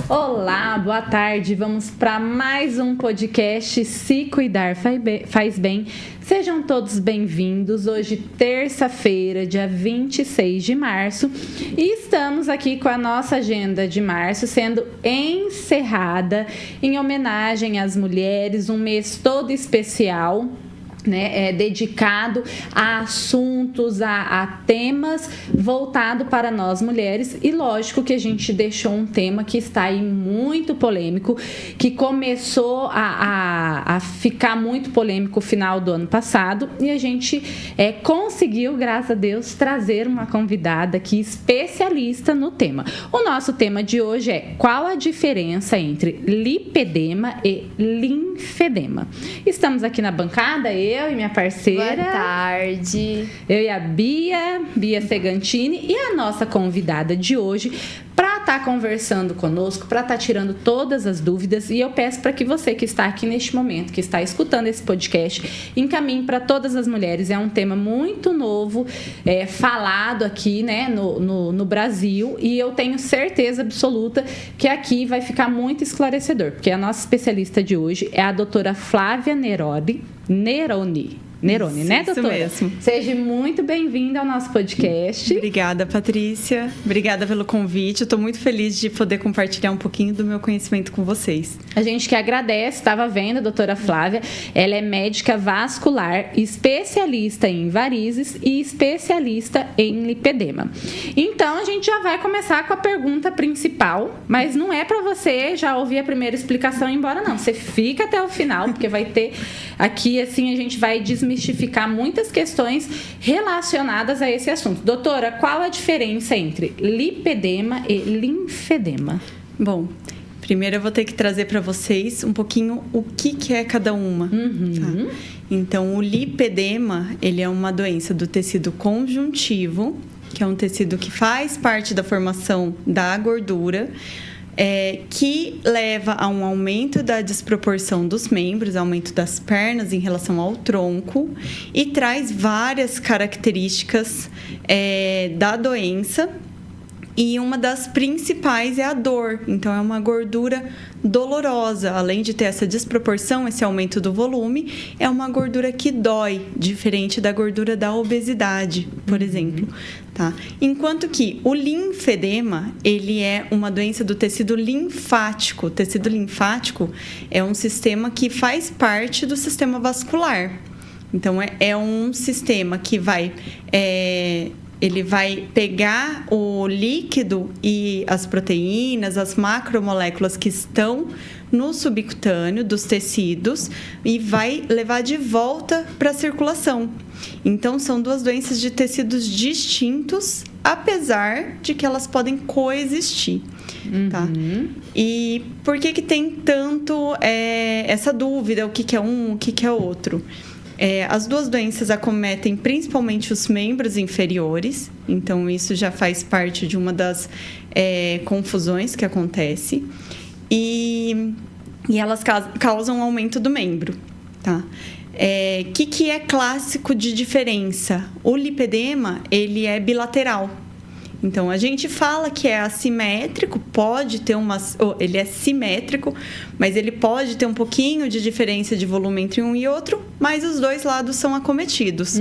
Olá, boa tarde. Vamos para mais um podcast Se Cuidar Faz Bem. Sejam todos bem-vindos. Hoje, terça-feira, dia 26 de março. E estamos aqui com a nossa agenda de março sendo encerrada em homenagem às mulheres, um mês todo especial. Dedicado a assuntos, a temas voltado para nós mulheres, e lógico que a gente deixou um tema que está aí muito polêmico, que começou a ficar muito polêmico no final do ano passado, e a gente conseguiu, graças a Deus, trazer uma convidada aqui especialista no tema. O nosso tema de hoje é: qual a diferença entre lipedema e linfedema? Estamos aqui na bancada, eu e minha parceira. Boa tarde. Eu e a Bia Segantini, e a nossa convidada de hoje para estar conversando conosco, para estar tirando todas as dúvidas. E eu peço para que você que está aqui neste momento, que está escutando esse podcast, encaminhe para todas as mulheres. É um tema muito novo, falado aqui, no Brasil, e eu tenho certeza absoluta que aqui vai ficar muito esclarecedor, porque a nossa especialista de hoje é a doutora Flávia Neroni, né, doutora? Isso mesmo. Seja muito bem-vinda ao nosso podcast. Obrigada, Patrícia. Obrigada pelo convite. Eu estou muito feliz de poder compartilhar um pouquinho do meu conhecimento com vocês. A gente que agradece. Estava vendo a doutora Flávia. Ela é médica vascular, especialista em varizes e especialista em lipedema. Então, a gente já vai começar com a pergunta principal, mas não é para você já ouvir a primeira explicação e ir embora, não. Você fica até o final, porque vai ter aqui, assim, a gente vai desmistificar muitas questões relacionadas a esse assunto. Doutora, qual a diferença entre lipedema e linfedema? Bom, primeiro eu vou ter que trazer para vocês um pouquinho o que é cada uma. Tá? Então, o lipedema, ele é uma doença do tecido conjuntivo, que é um tecido que faz parte da formação da gordura, que leva a um aumento da desproporção dos membros, aumento das pernas em relação ao tronco, e traz várias características da doença. E uma das principais é a dor. Então, é uma gordura dolorosa. Além de ter essa desproporção, esse aumento do volume, é uma gordura que dói, diferente da gordura da obesidade, por exemplo. Tá? Enquanto que o linfedema, ele é uma doença do tecido linfático. O tecido linfático é um sistema que faz parte do sistema vascular. Então, é um sistema que vai... ele vai pegar o líquido e as proteínas, as macromoléculas que estão no subcutâneo dos tecidos e vai levar de volta para a circulação. Então, são duas doenças de tecidos distintos, apesar de que elas podem coexistir. Tá? E por que tem tanto essa dúvida, o que é um, o que é outro? As duas doenças acometem principalmente os membros inferiores, então isso já faz parte de uma das confusões que acontece, e elas causam aumento do membro. Tá? Que é clássico de diferença? O lipedema, ele é bilateral. Então, a gente fala que é assimétrico, ele é simétrico, mas ele pode ter um pouquinho de diferença de volume entre um e outro, mas os dois lados são acometidos.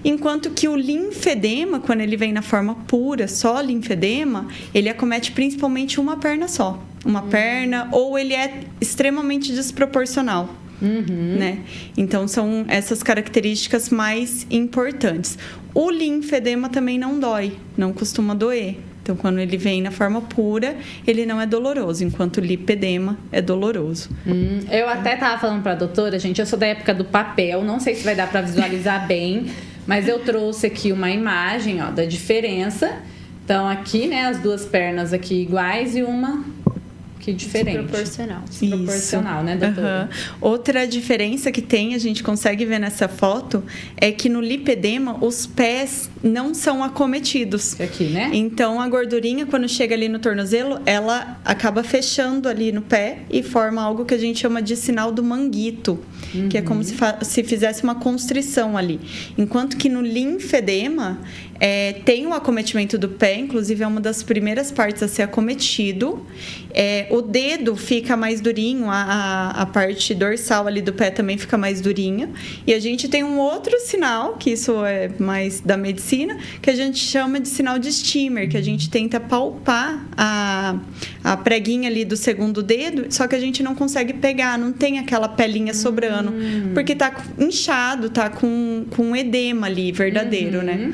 Enquanto que o linfedema, quando ele vem na forma pura, só linfedema, ele acomete principalmente uma perna só. Uma perna, ou ele é extremamente desproporcional. Né? Então, são essas características mais importantes. O linfedema também não dói, não costuma doer. Então, quando ele vem na forma pura, ele não é doloroso, enquanto o lipedema é doloroso. Eu até estava falando para a doutora, gente, eu sou da época do papel, não sei se vai dar para visualizar bem, mas eu trouxe aqui uma imagem, da diferença. Então, aqui, né, as duas pernas aqui iguais e uma... que diferente. Desproporcional, né, doutora? Outra diferença que tem, a gente consegue ver nessa foto, é que no lipedema os pés não são acometidos. Aqui, né? Então, a gordurinha, quando chega ali no tornozelo, ela acaba fechando ali no pé e forma algo que a gente chama de sinal do manguito, que é como se fizesse uma constrição ali. Enquanto que no linfedema, tem o acometimento do pé, inclusive é uma das primeiras partes a ser acometido, O dedo fica mais durinho, a parte dorsal ali do pé também fica mais durinha. E a gente tem um outro sinal, que isso é mais da medicina, que a gente chama de sinal de Stimmer, que a gente tenta palpar a preguinha ali do segundo dedo, só que a gente não consegue pegar, não tem aquela pelinha sobrando, porque tá inchado, tá com edema ali, verdadeiro, né?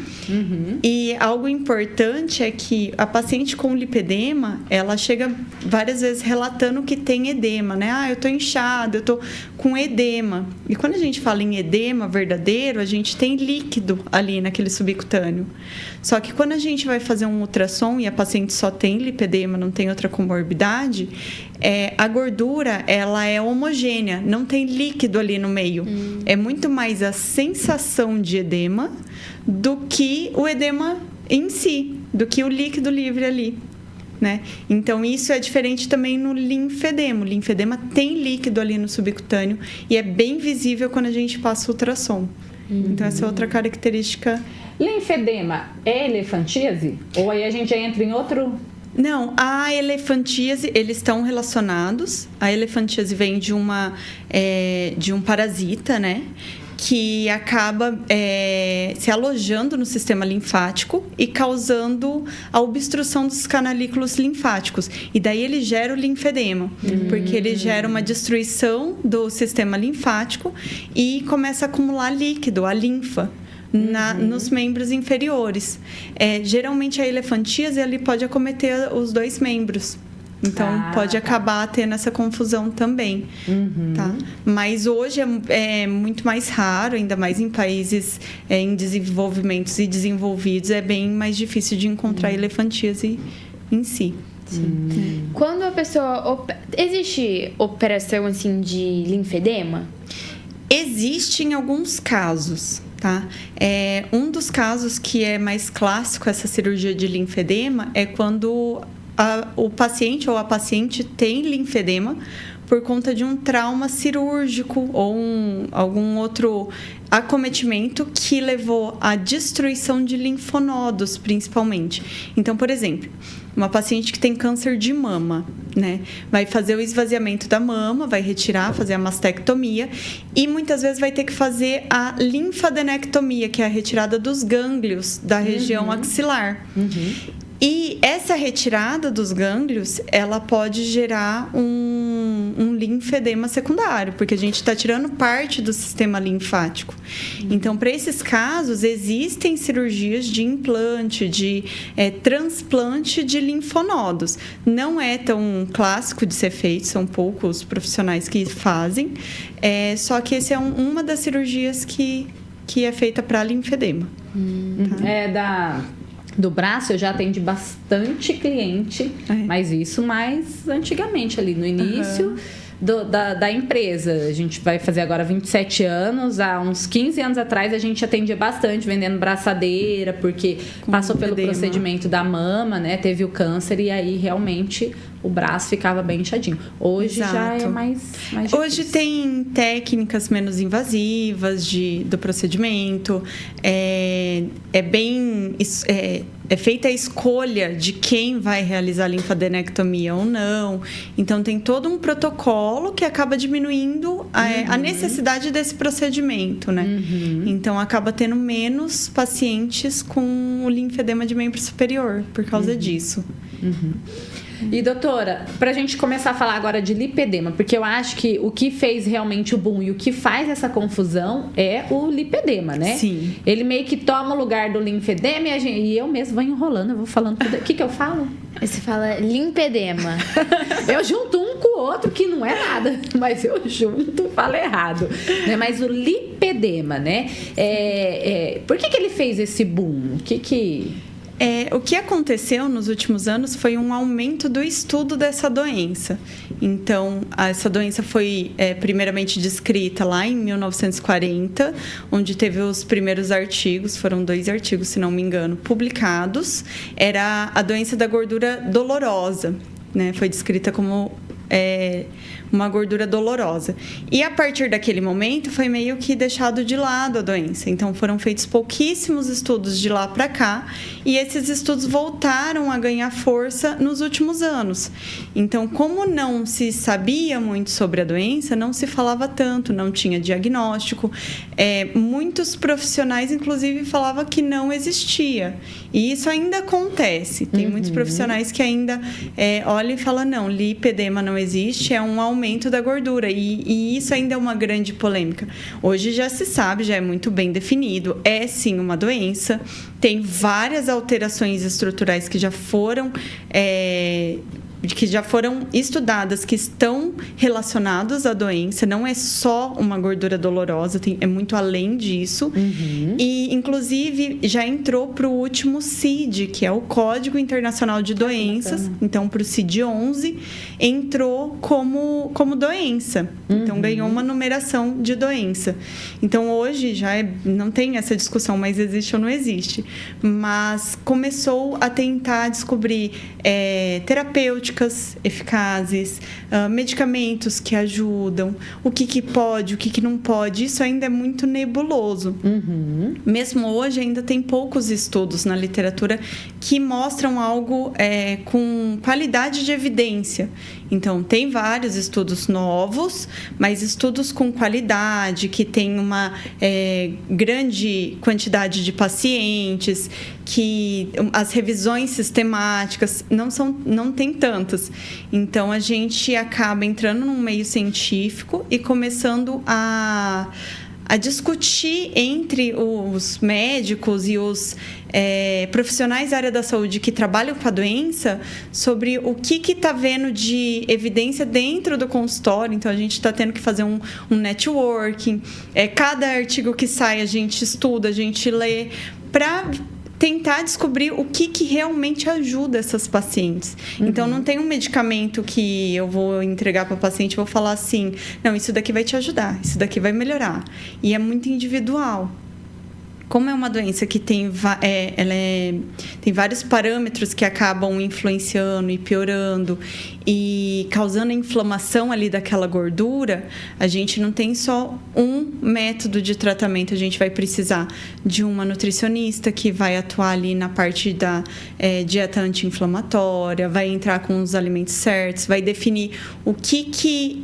E algo importante é que a paciente com lipedema, ela chega várias vezes relatando que tem edema, né? Eu tô inchado, eu tô com edema. E quando a gente fala em edema verdadeiro, a gente tem líquido ali naquele subcutâneo. Só que quando a gente vai fazer um ultrassom e a paciente só tem lipedema, não tem outra comorbidade, a gordura, ela é homogênea, não tem líquido ali no meio. É muito mais a sensação de edema do que o edema em si, do que o líquido livre ali, né? Então, isso é diferente também no linfedema. O linfedema tem líquido ali no subcutâneo e é bem visível quando a gente passa o ultrassom. Então, essa é outra característica. Linfedema é elefantíase? Ou aí a gente já entra em outro... Não, a elefantíase, eles estão relacionados. A elefantíase vem de um parasita, né? Que acaba se alojando no sistema linfático e causando a obstrução dos canalículos linfáticos. E daí ele gera o linfedema, porque ele gera uma destruição do sistema linfático e começa a acumular líquido, a linfa, nos membros inferiores. Geralmente a elefantíase ele pode acometer os dois membros. Então, pode acabar tendo essa confusão também, tá? Mas hoje é muito mais raro, ainda mais em países em desenvolvimentos e desenvolvidos, é bem mais difícil de encontrar elefantíase em si. Quando a pessoa... Existe operação, assim, de linfedema? Existe em alguns casos, tá? Um dos casos que é mais clássico, essa cirurgia de linfedema, é quando... o paciente ou a paciente tem linfedema por conta de um trauma cirúrgico ou algum outro acometimento que levou à destruição de linfonodos, principalmente. Então, por exemplo, uma paciente que tem câncer de mama, né? Vai fazer o esvaziamento da mama, vai retirar, fazer a mastectomia e muitas vezes vai ter que fazer a linfadenectomia, que é a retirada dos gânglios da região axilar. E essa retirada dos gânglios, ela pode gerar um linfedema secundário, porque a gente está tirando parte do sistema linfático. Então, para esses casos, existem cirurgias de implante, de transplante de linfonodos. Não é tão clássico de ser feito, são poucos profissionais que fazem, só que essa é uma das cirurgias que é feita para linfedema. Tá? Do braço eu já atendi bastante cliente, mas isso mais antigamente ali, no início da empresa. A gente vai fazer agora 27 anos, há uns 15 anos atrás a gente atendia bastante, vendendo braçadeira, porque passou pelo procedimento da mama, né? Teve o câncer e aí realmente o braço ficava bem inchadinho. Hoje já é mais difícil. Hoje tem técnicas menos invasivas do procedimento. É feita a escolha de quem vai realizar a linfadenectomia ou não. Então, tem todo um protocolo que acaba diminuindo a necessidade desse procedimento, né? Então, acaba tendo menos pacientes com o linfedema de membro superior por causa disso. E, doutora, pra gente começar a falar agora de lipedema, porque eu acho que o que fez realmente o boom e o que faz essa confusão é o lipedema, né? Sim. Ele meio que toma o lugar do linfedema e eu mesmo vou enrolando, eu vou falando tudo. O que eu falo? Você fala limpedema. Eu junto um com o outro, que não é nada, mas eu junto, falo errado. Né? Mas o lipedema, né? Por que ele fez esse boom? O que aconteceu nos últimos anos foi um aumento do estudo dessa doença. Então, essa doença foi primeiramente descrita lá em 1940, onde teve os primeiros artigos, foram 2 artigos, se não me engano, publicados. Era a doença da gordura dolorosa, né? Foi descrita como uma gordura dolorosa. E a partir daquele momento foi meio que deixado de lado a doença. Então foram feitos pouquíssimos estudos de lá para cá e esses estudos voltaram a ganhar força nos últimos anos. Então, como não se sabia muito sobre a doença, não se falava tanto, não tinha diagnóstico. Muitos profissionais, inclusive, falavam que não existia. E isso ainda acontece. Tem muitos profissionais que ainda olham e falam, não, lipedema não existe, é um aumento da gordura. E isso ainda é uma grande polêmica. Hoje já se sabe, já é muito bem definido, é sim uma doença, tem várias alterações estruturais que já foram estudadas, que estão relacionadas à doença, não é só uma gordura dolorosa, é muito além disso. E, inclusive, já entrou para o último CID, que é o Código Internacional de Doenças, então para o CID-11, entrou como doença, então ganhou uma numeração de doença. Então, hoje já não tem essa discussão, mas existe ou não existe, mas começou a tentar descobrir terapêuticas eficazes, medicamentos que ajudam, o que pode, o que não pode. Isso ainda é muito nebuloso. Mesmo hoje ainda tem poucos estudos na literatura que mostram algo com qualidade de evidência. Então, tem vários estudos novos, mas estudos com qualidade, que tem uma grande quantidade de pacientes, que as revisões sistemáticas não tem tantas. Então, a gente acaba entrando num meio científico e começando a discutir entre os médicos e os profissionais da área da saúde que trabalham com a doença sobre o que está vendo de evidência dentro do consultório. Então, a gente está tendo que fazer um networking. Cada artigo que sai, a gente estuda, a gente lê, para tentar descobrir o que realmente ajuda essas pacientes. Então, não tem um medicamento que eu vou entregar para a paciente e vou falar assim, não, isso daqui vai te ajudar, isso daqui vai melhorar. E é muito individual. Como é uma doença que tem vários parâmetros que acabam influenciando e piorando e causando a inflamação ali daquela gordura, a gente não tem só um método de tratamento. A gente vai precisar de uma nutricionista que vai atuar ali na parte da dieta anti-inflamatória, vai entrar com os alimentos certos, vai definir o que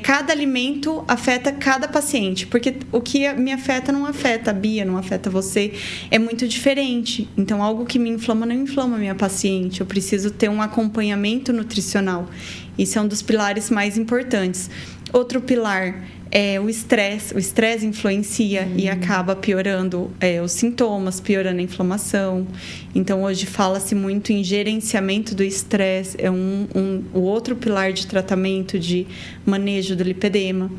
cada alimento afeta cada paciente, porque o que me afeta não afeta a Bia, não afeta você, é muito diferente. Então, algo que me inflama não inflama a minha paciente. Eu preciso ter um acompanhamento nutricional. Isso é um dos pilares mais importantes. Outro pilar é o estresse. O estresse influencia e acaba piorando os sintomas, piorando a inflamação. Então, hoje fala-se muito em gerenciamento do estresse. É o outro pilar de tratamento, de manejo do lipedema.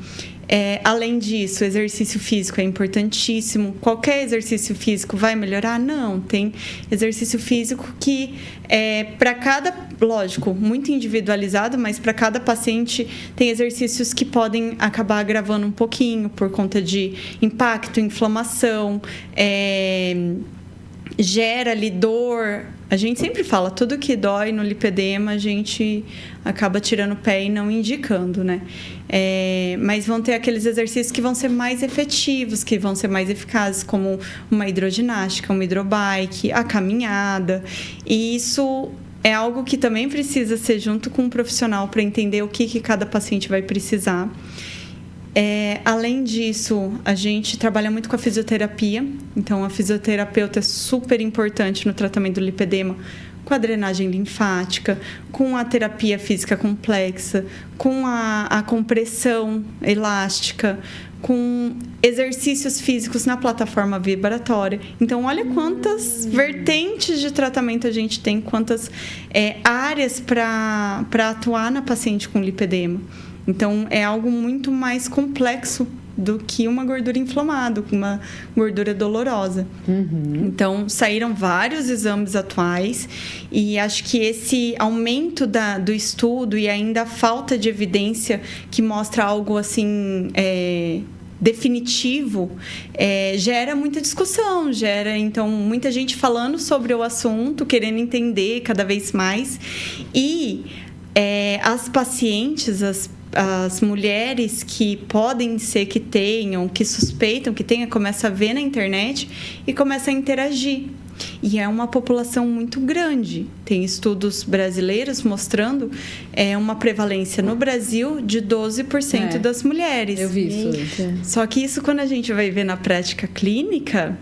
Além disso, o exercício físico é importantíssimo. Qualquer exercício físico vai melhorar? Não. Tem exercício físico que para cada, lógico, muito individualizado, mas para cada paciente tem exercícios que podem acabar agravando um pouquinho por conta de impacto, inflamação, gera ali dor. A gente sempre fala, tudo que dói no lipedema, a gente acaba tirando o pé e não indicando, né? Mas vão ter aqueles exercícios que vão ser mais efetivos, que vão ser mais eficazes, como uma hidroginástica, uma hidrobike, a caminhada. E isso é algo que também precisa ser junto com um profissional para entender o que cada paciente vai precisar. Além disso, a gente trabalha muito com a fisioterapia. Então, a fisioterapeuta é super importante no tratamento do lipedema, com a drenagem linfática, com a terapia física complexa, com a compressão elástica, com exercícios físicos na plataforma vibratória. Então, olha quantas vertentes de tratamento a gente tem, quantas áreas para atuar na paciente com lipedema. Então, é algo muito mais complexo do que uma gordura inflamada, uma gordura dolorosa. Então, saíram vários exames atuais e acho que esse aumento do estudo e ainda a falta de evidência que mostra algo assim definitivo gera muita discussão, gera então muita gente falando sobre o assunto, querendo entender cada vez mais. E as pacientes, as mulheres que podem ser que tenham, que suspeitam que tenha, começam a ver na internet e começam a interagir. E é uma população muito grande. Tem estudos brasileiros mostrando uma prevalência no Brasil de 12% das mulheres. Eu vi isso. Só que isso, quando a gente vai ver na prática clínica,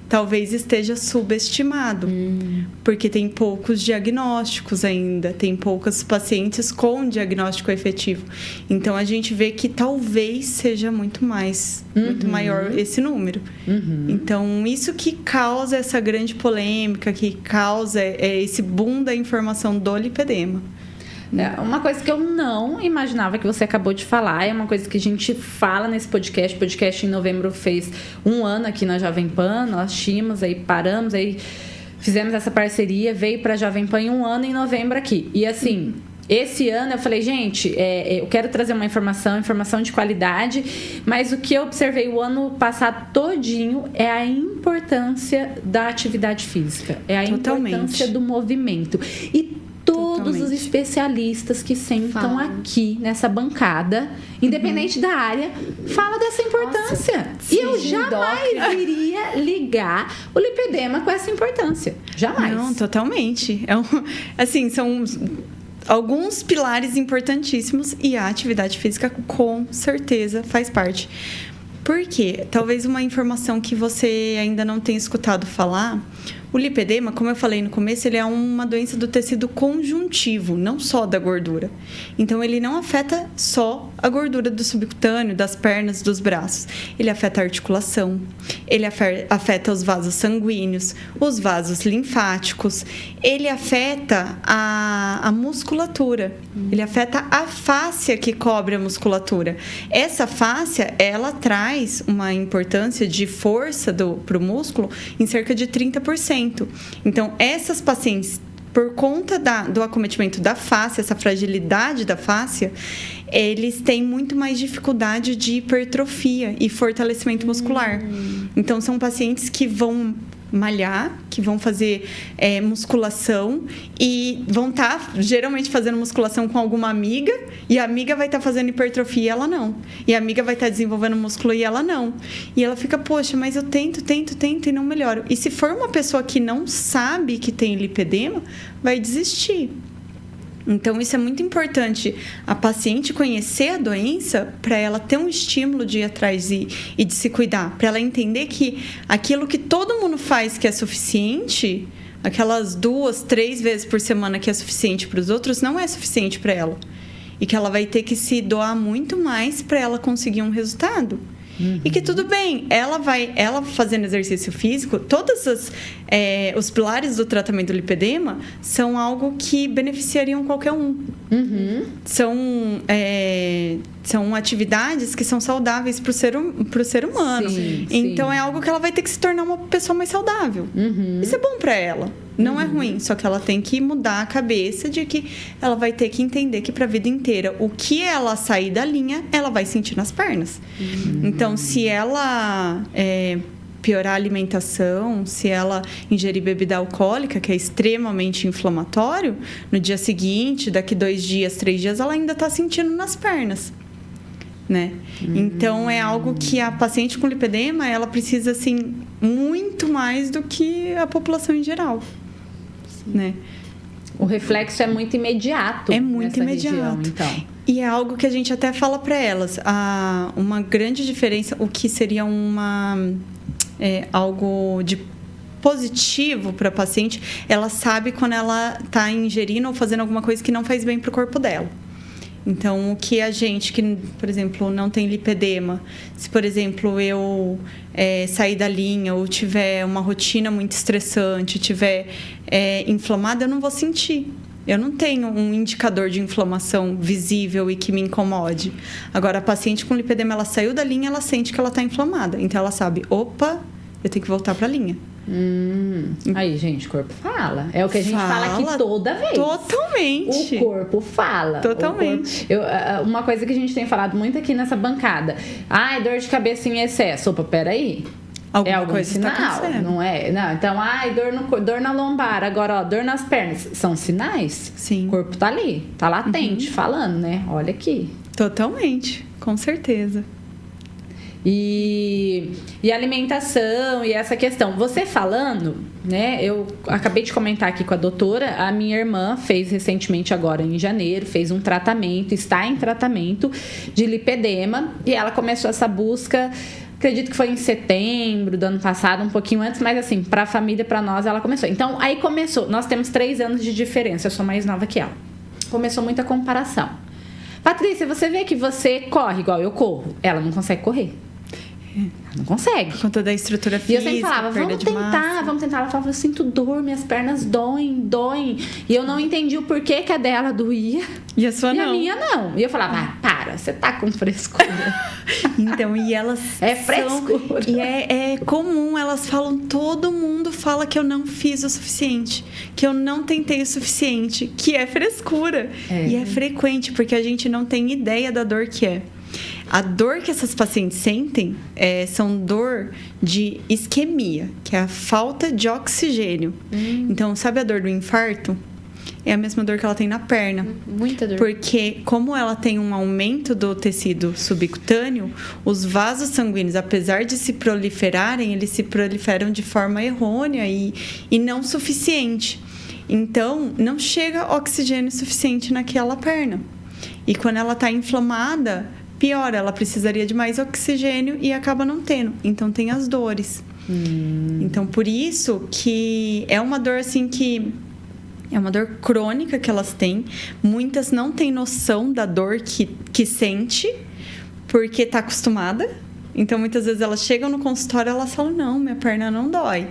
talvez esteja subestimado, porque tem poucos diagnósticos ainda, tem poucos pacientes com diagnóstico efetivo. Então, a gente vê que talvez seja muito maior esse número. Então, isso que causa essa grande polêmica, que causa esse boom da informação do lipedema. Uma coisa que eu não imaginava que você acabou de falar, é uma coisa que a gente fala nesse podcast. O podcast em novembro fez 1 ano aqui na Jovem Pan, nós tínhamos, aí paramos, aí fizemos essa parceria, veio pra Jovem Pan em 1 ano em novembro aqui. E assim, esse ano eu falei, gente, eu quero trazer uma informação de qualidade, mas o que eu observei o ano passado todinho é a importância da atividade física, é a importância do movimento. E todos os especialistas que sentam aqui nessa bancada, independente da área, falam dessa importância. Nossa, e eu jamais iria ligar o lipedema com essa importância. Jamais. Não, totalmente. Assim, são alguns pilares importantíssimos e a atividade física, com certeza, faz parte. Por quê? Talvez uma informação que você ainda não tenha escutado falar. O lipedema, como eu falei no começo, ele é uma doença do tecido conjuntivo, não só da gordura. Então, ele não afeta só a gordura do subcutâneo, das pernas, dos braços. Ele afeta a articulação, ele afeta os vasos sanguíneos, os vasos linfáticos, ele afeta a musculatura, ele afeta a fáscia que cobre a musculatura. Essa fáscia, ela traz uma importância de força para o músculo em cerca de 30%. Então, essas pacientes, por conta do acometimento da face, essa fragilidade da face, eles têm muito mais dificuldade de hipertrofia e fortalecimento muscular. Então, são pacientes que vão malhar, que vão fazer musculação e vão estar geralmente fazendo musculação com alguma amiga, e a amiga vai estar fazendo hipertrofia e ela não. E a amiga vai estar desenvolvendo músculo e ela não. E ela fica, poxa, mas eu tento e não melhoro. E se for uma pessoa que não sabe que tem lipedema, vai desistir. Então, isso é muito importante, a paciente conhecer a doença para ela ter um estímulo de ir atrás e de se cuidar, para ela entender que aquilo que todo mundo faz que é suficiente, aquelas 2, 3 vezes por semana que é suficiente para os outros, não é suficiente para ela. E que ela vai ter que se doar muito mais para ela conseguir um resultado. E que tudo bem, ela fazendo exercício físico, todos os pilares do tratamento do lipedema são algo que beneficiariam qualquer um. São atividades que são saudáveis para o ser humano. Então, é algo que ela vai ter que se tornar uma pessoa mais saudável. Isso é bom para ela. Não é ruim, só que ela tem que mudar a cabeça de que ela vai ter que entender que para a vida inteira, o que ela sair da linha, ela vai sentir nas pernas. Então, se ela piorar a alimentação, se ela ingerir bebida alcoólica, que é extremamente inflamatório, no dia seguinte, daqui 2 dias, 3 dias, ela ainda está sentindo nas pernas. Né? Então, é algo que a paciente com lipedema, ela precisa, assim, muito mais do que a população em geral. Né? O reflexo é muito imediato. É muito imediato. Região, então. E é algo que a gente até fala para elas. Uma grande diferença, o que seria algo de positivo para a paciente, ela sabe quando ela está ingerindo ou fazendo alguma coisa que não faz bem para o corpo dela. Então, o que a gente que, por exemplo, não tem lipedema, se, por exemplo, eu sair da linha ou tiver uma rotina muito estressante, tiver inflamada, eu não vou sentir. Eu não tenho um indicador de inflamação visível e que me incomode. Agora, a paciente com lipedema, ela saiu da linha, ela sente que ela está inflamada. Então, ela sabe, opa, eu tenho que voltar para a linha. Aí, gente, o corpo fala. É o que a gente fala aqui toda vez. Totalmente. O corpo fala. Totalmente. Uma coisa que a gente tem falado muito aqui nessa bancada. Ai, dor de cabeça em excesso. Opa, peraí. Alguma algum coisa sinal, está acontecendo. não é? Não, então, dor na lombar, agora, ó, dor nas pernas. São sinais? Sim. O corpo tá ali, tá latente, falando, né? Olha aqui. Totalmente, com certeza. E alimentação e essa questão. Você falando, né? Eu acabei de comentar aqui com a doutora. A minha irmã fez recentemente, agora em janeiro, fez um tratamento, está em tratamento de lipedema. E ela começou essa busca, acredito que foi em setembro do ano passado, um pouquinho antes, mas assim, para a família, para nós, ela começou. Então, aí começou. Nós temos 3 anos de diferença, eu sou mais nova que ela. Começou muita comparação. Patrícia, você vê que você corre igual eu corro. Ela não consegue correr. Ela não consegue. Por conta da estrutura E física, eu sempre falava, vamos tentar. Ela falava, eu sinto dor, minhas pernas doem. E eu não entendi o porquê que a dela doía. E a sua e não. a minha não. E eu falava, para, você tá com frescura. Então, e elas É frescura. E é comum, elas falam, todo mundo fala que eu não fiz o suficiente, que eu não tentei o suficiente, que é frescura. E é frequente, porque a gente não tem ideia da dor que é. A dor que essas pacientes sentem são dor de isquemia, que é a falta de oxigênio. Então, sabe a dor do infarto? É a mesma dor que ela tem na perna. Muita dor. Porque como ela tem um aumento do tecido subcutâneo, os vasos sanguíneos, apesar de se proliferarem, eles se proliferam de forma errônea e não suficiente. Então, não chega oxigênio suficiente naquela perna. E quando ela está inflamada, pior, ela precisaria de mais oxigênio e acaba não tendo. Então, tem as dores. Então, por isso que é uma dor assim que... É uma dor crônica que elas têm. Muitas não têm noção da dor que sente, porque está acostumada. Então, muitas vezes elas chegam no consultório e elas falam, não, minha perna não dói.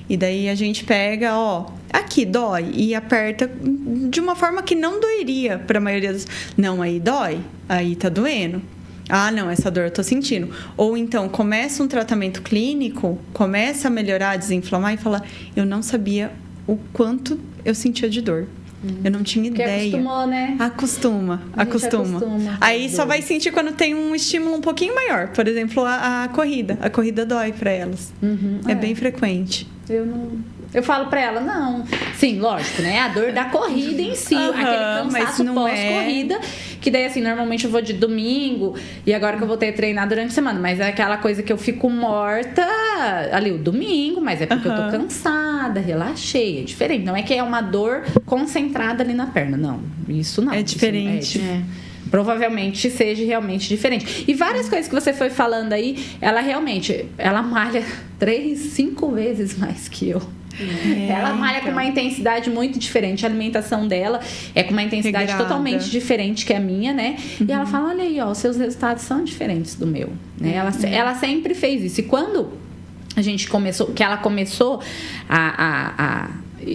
E daí a gente pega, ó, aqui dói, e aperta de uma forma que não doeria para a maioria das... Não, aí dói, aí tá doendo. Ah, não, essa dor eu tô sentindo. Ou então, começa um tratamento clínico, começa a melhorar, a desinflamar e fala, eu não sabia o quanto eu sentia de dor. Eu não tinha Porque ideia. acostumou, né? Acostuma. Aí só vai sentir quando tem um estímulo um pouquinho maior. Por exemplo, a corrida. A corrida dói pra elas. É bem frequente. Eu falo pra ela, não. Sim, lógico, né? A dor da corrida em si. Aquele cansaço pós-corrida. Que daí, assim, normalmente eu vou de domingo. E agora que eu voltei a treinar durante a semana. Mas é aquela coisa que eu fico morta ali o domingo. Mas é porque eu tô cansada, relaxei. É diferente. Não é que é uma dor concentrada ali na perna. Não, isso não. É diferente. Provavelmente seja realmente diferente. E várias coisas que você foi falando aí, ela malha 3, 5 vezes mais que eu. Ela malha com uma intensidade muito diferente. A alimentação dela é com uma intensidade totalmente diferente que a minha, né? E ela fala, olha aí, ó, os seus resultados são diferentes do meu, né? Ela sempre fez isso. E quando ela começou a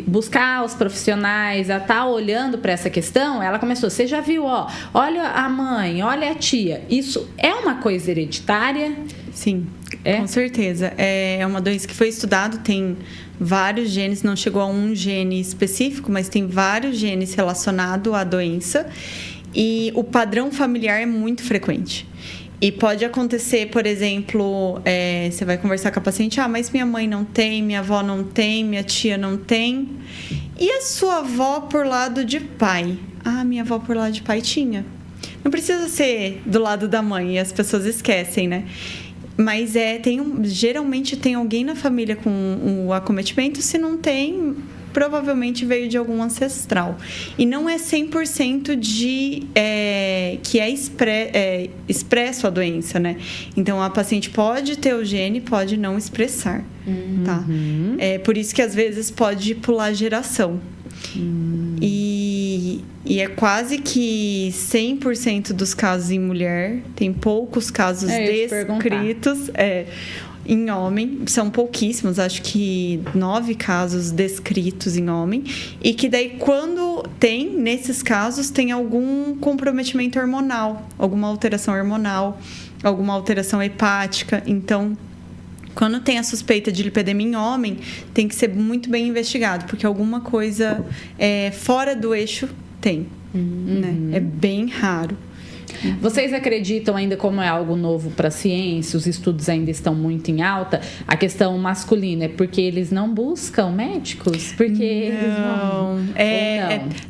buscar os profissionais, a estar olhando para essa questão, ela começou, você já viu, ó, olha a mãe, olha a tia, isso é uma coisa hereditária? Sim, com certeza. É uma doença que foi estudado, tem vários genes, não chegou a um gene específico, mas tem vários genes relacionados à doença e o padrão familiar é muito frequente. E pode acontecer, por exemplo, você vai conversar com a paciente, mas minha mãe não tem, minha avó não tem, minha tia não tem. E a sua avó por lado de pai? Minha avó por lado de pai tinha. Não precisa ser do lado da mãe, e as pessoas esquecem, né? Mas geralmente tem alguém na família com o acometimento, se não tem... provavelmente veio de algum ancestral. E não é 100% que é expresso a doença, né? Então, a paciente pode ter o gene, pode não expressar, tá? É por isso que, às vezes, pode pular geração. E é quase que 100% dos casos em mulher. Tem poucos casos descritos. Em homem, são pouquíssimos, acho que 9 casos descritos em homem, e que daí quando nesses casos, tem algum comprometimento hormonal, alguma alteração hormonal, alguma alteração hepática. Então, quando tem a suspeita de lipedema em homem, tem que ser muito bem investigado, porque alguma coisa fora do eixo tem, né? É bem raro. Vocês acreditam ainda, como é algo novo para a ciência, os estudos ainda estão muito em alta, a questão masculina é porque eles não buscam médicos? Porque eles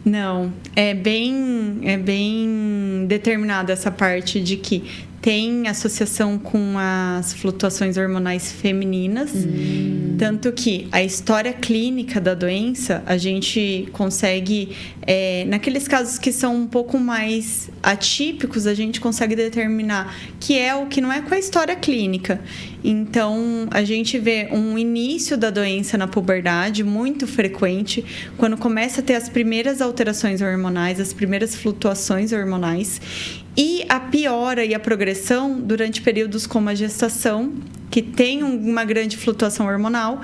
não. É bem determinada essa parte de que tem associação com as flutuações hormonais femininas. Tanto que a história clínica da doença, a gente consegue... naqueles casos que são um pouco mais atípicos, a gente consegue determinar que é o que não é com a história clínica. Então, a gente vê um início da doença na puberdade muito frequente, quando começa a ter as primeiras alterações hormonais, as primeiras flutuações hormonais, e a piora e a progressão durante períodos como a gestação, que tem uma grande flutuação hormonal,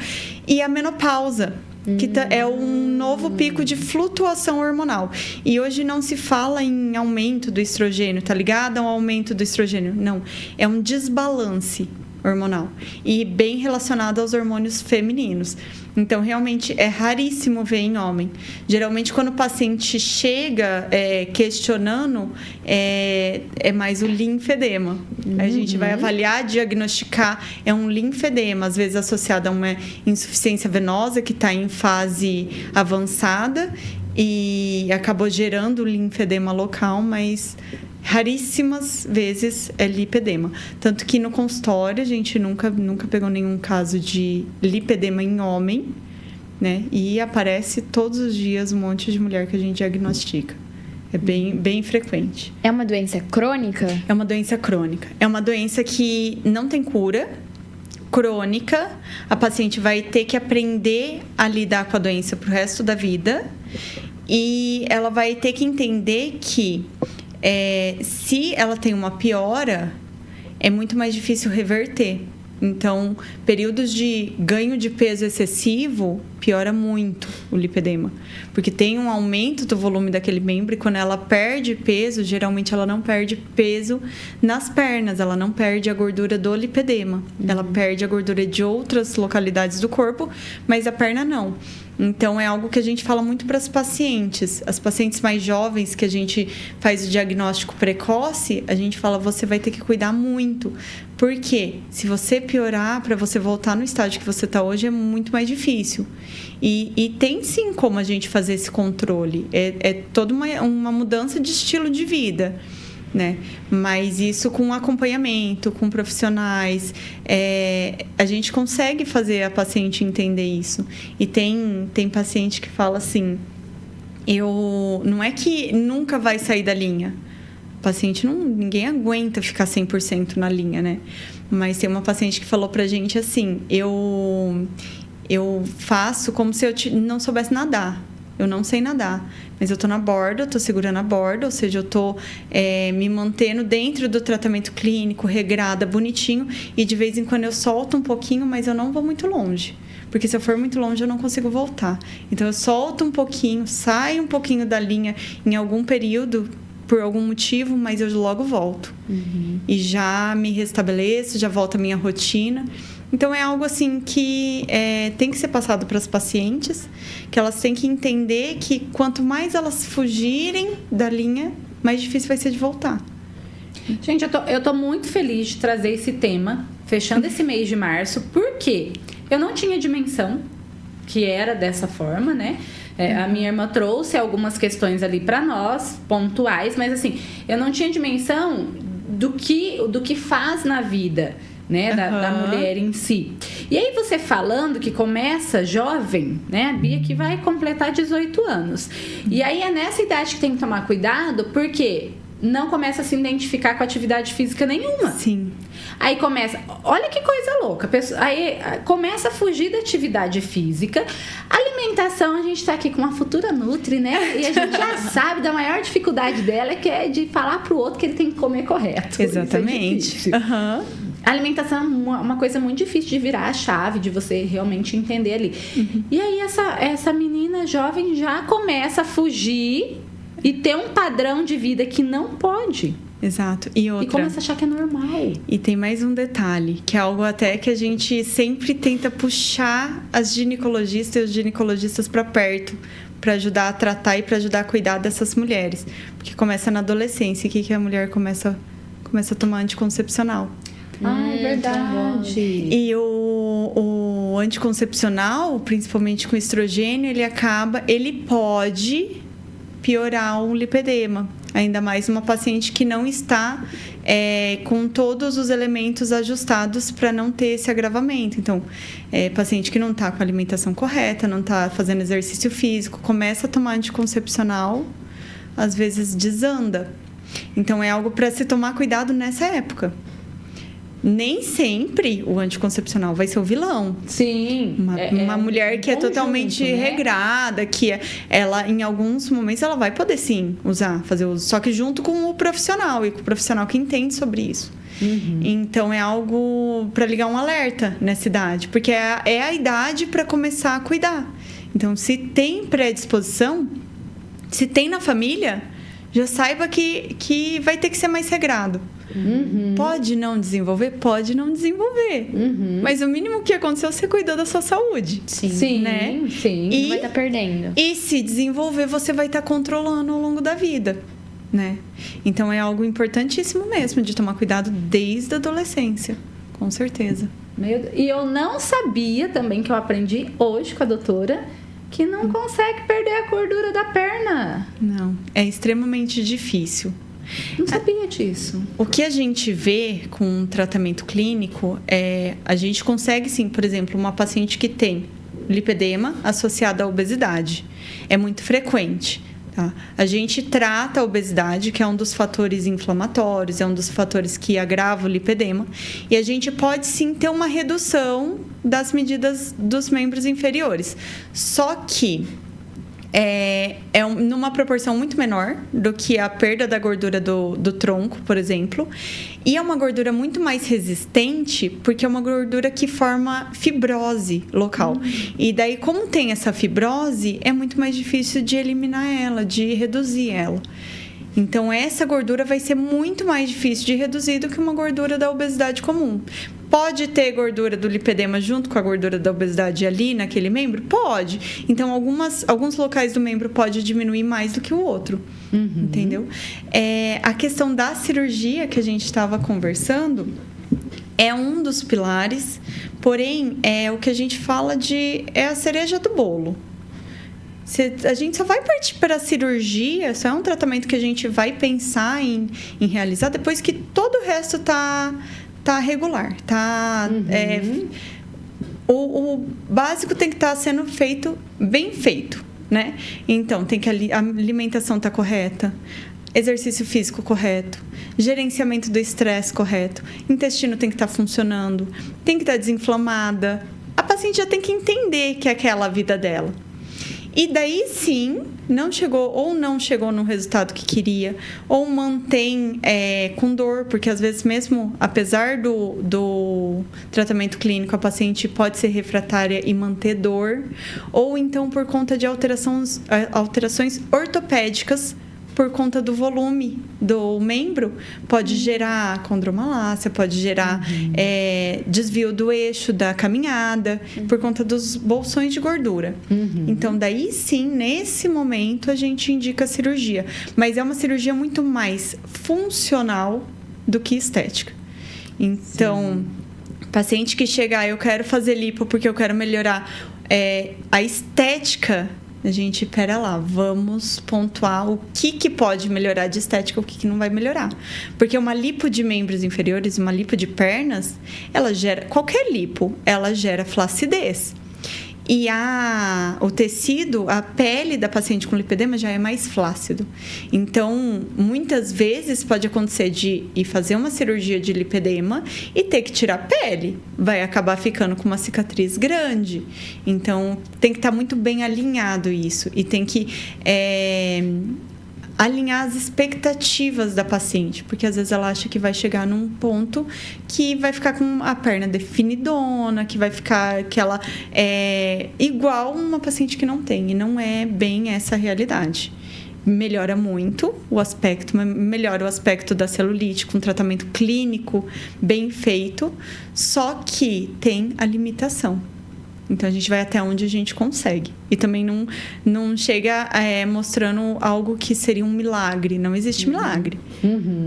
e a menopausa, que é um novo pico de flutuação hormonal. E hoje não se fala em aumento do estrogênio, tá ligado? Um aumento do estrogênio. Não, é um desbalance hormonal e bem relacionado aos hormônios femininos. Então, realmente, é raríssimo ver em homem. Geralmente, quando o paciente chega questionando, é mais o linfedema. A gente vai avaliar, diagnosticar, é um linfedema, às vezes associado a uma insuficiência venosa que está em fase avançada e acabou gerando linfedema local, mas raríssimas vezes é lipedema. Tanto que no consultório a gente nunca pegou nenhum caso de lipedema em homem, né? E aparece todos os dias um monte de mulher que a gente diagnostica. É bem frequente. É uma doença crônica? É uma doença crônica. É uma doença que não tem cura, crônica. A paciente vai ter que aprender a lidar com a doença pro resto da vida. E ela vai ter que entender que se ela tem uma piora, é muito mais difícil reverter. Então, períodos de ganho de peso excessivo piora muito o lipedema, porque tem um aumento do volume daquele membro e quando ela perde peso, geralmente ela não perde peso nas pernas, ela não perde a gordura do lipedema, ela perde a gordura de outras localidades do corpo, mas a perna não. Então, é algo que a gente fala muito para as pacientes mais jovens, que a gente faz o diagnóstico precoce, a gente fala, você vai ter que cuidar muito. Porque se você piorar, para você voltar no estágio que você está hoje, é muito mais difícil. E tem sim como a gente fazer esse controle. É toda uma mudança de estilo de vida, né? Mas isso com acompanhamento, com profissionais, a gente consegue fazer a paciente entender isso. E tem paciente que fala assim, não é que nunca vai sair da linha. O paciente, ninguém aguenta ficar 100% na linha, né? Mas tem uma paciente que falou pra gente assim, eu faço como se eu não soubesse nadar. Eu não sei nadar, mas eu tô na borda, eu tô segurando a borda, ou seja, eu tô me mantendo dentro do tratamento clínico, regrada, bonitinho, e de vez em quando eu solto um pouquinho, mas eu não vou muito longe. Porque se eu for muito longe, eu não consigo voltar. Então, eu solto um pouquinho, saio um pouquinho da linha em algum período, por algum motivo, mas eu logo volto. E já me restabeleço, já volto à minha rotina. Então, é algo assim que tem que ser passado para as pacientes, que elas têm que entender que quanto mais elas fugirem da linha, mais difícil vai ser de voltar. Gente, eu tô muito feliz de trazer esse tema, fechando esse mês de março, porque eu não tinha dimensão que era dessa forma, né? A minha irmã trouxe algumas questões ali para nós, pontuais, mas assim, eu não tinha dimensão do que faz na vida, né, da mulher em si. E aí você falando que começa jovem, né, a Bia que vai completar 18 anos. E aí é nessa idade que tem que tomar cuidado, porque não começa a se identificar com atividade física nenhuma. Sim. Aí começa, olha que coisa louca, aí começa a fugir da atividade física. Alimentação, a gente tá aqui com uma futura Nutri, né? E a gente já sabe da maior dificuldade dela, que é de falar pro outro que ele tem que comer correto. Exatamente. A alimentação é uma coisa muito difícil de virar a chave, de você realmente entender ali. E aí essa menina jovem já começa a fugir e ter um padrão de vida que não pode. Exato. E começa a achar que é normal. E tem mais um detalhe, que é algo até que a gente sempre tenta puxar as ginecologistas e os ginecologistas para perto, para ajudar a tratar e para ajudar a cuidar dessas mulheres. Porque começa na adolescência, que a mulher começa a tomar anticoncepcional. É verdade. E o anticoncepcional, principalmente com estrogênio, ele pode piorar o lipedema. Ainda mais uma paciente que não está com todos os elementos ajustados para não ter esse agravamento. Então, paciente que não está com a alimentação correta, não está fazendo exercício físico, começa a tomar anticoncepcional, às vezes desanda. Então, é algo para se tomar cuidado nessa época. Nem sempre o anticoncepcional vai ser o vilão. Sim. Uma mulher que é totalmente regrada, que ela, em alguns momentos, ela vai poder sim fazer uso. Só que junto com o profissional e com o profissional que entende sobre isso. Então, é algo para ligar um alerta nessa idade. Porque é a idade para começar a cuidar. Então, se tem predisposição, se tem na família, já saiba que vai ter que ser mais regrado. Pode não desenvolver? Pode não desenvolver. Mas o mínimo que aconteceu, você cuidou da sua saúde. Sim. Né? Sim. Não vai estar perdendo. E se desenvolver, você vai estar controlando ao longo da vida. Né? Então, é algo importantíssimo mesmo de tomar cuidado desde a adolescência. Com certeza. E eu não sabia também, que eu aprendi hoje com a doutora, que não consegue perder a gordura da perna. Não, é extremamente difícil. Não sabia disso. O que a gente vê com um tratamento clínico a gente consegue sim, por exemplo, uma paciente que tem lipedema associado à obesidade. É muito frequente. Tá? A gente trata a obesidade, que é um dos fatores inflamatórios, é um dos fatores que agrava o lipedema, e a gente pode sim ter uma redução das medidas dos membros inferiores. Só que numa proporção muito menor do que a perda da gordura do tronco, por exemplo. E é uma gordura muito mais resistente, porque é uma gordura que forma fibrose local. E daí, como tem essa fibrose, é muito mais difícil de eliminar ela, de reduzir ela. Então, essa gordura vai ser muito mais difícil de reduzir do que uma gordura da obesidade comum. Pode ter gordura do lipedema junto com a gordura da obesidade ali naquele membro? Pode. Então, alguns locais do membro pode diminuir mais do que o outro. Entendeu? A questão da cirurgia que a gente estava conversando é um dos pilares, porém, é o que a gente fala é a cereja do bolo. A gente só vai partir para a cirurgia, só é um tratamento que a gente vai pensar em realizar depois que todo o resto tá regular, tá? O básico tem que estar sendo feito, bem feito, né? Então, tem que a alimentação tá correta, exercício físico correto, gerenciamento do estresse correto, intestino tem que estar funcionando, tem que estar desinflamada. A paciente já tem que entender que é aquela a vida dela. E daí, sim, não chegou no resultado que queria, ou mantém com dor, porque às vezes mesmo, apesar do tratamento clínico, a paciente pode ser refratária e manter dor, ou então por conta de alterações ortopédicas, por conta do volume do membro, pode gerar condromalácia, pode gerar desvio do eixo da caminhada, por conta dos bolsões de gordura. Então, daí sim, nesse momento, a gente indica a cirurgia. Mas é uma cirurgia muito mais funcional do que estética. Então, paciente que chega, eu quero fazer lipo porque eu quero melhorar a estética. A gente, pera lá, vamos pontuar o que pode melhorar de estética, o que não vai melhorar. Porque uma lipo de membros inferiores, uma lipo de pernas, qualquer lipo, ela gera flacidez. E o tecido, a pele da paciente com lipedema já é mais flácido. Então, muitas vezes pode acontecer de ir fazer uma cirurgia de lipedema e ter que tirar a pele. Vai acabar ficando com uma cicatriz grande. Então, tem que estar muito bem alinhado isso. E tem que alinhar as expectativas da paciente, porque às vezes ela acha que vai chegar num ponto que vai ficar com a perna definidona, que vai ficar aquela igual uma paciente que não tem, e não é bem essa a realidade. Melhora muito o aspecto, melhora o aspecto da celulite com tratamento clínico bem feito, só que tem a limitação. Então, a gente vai até onde a gente consegue. E também não chega mostrando algo que seria um milagre. Não existe milagre.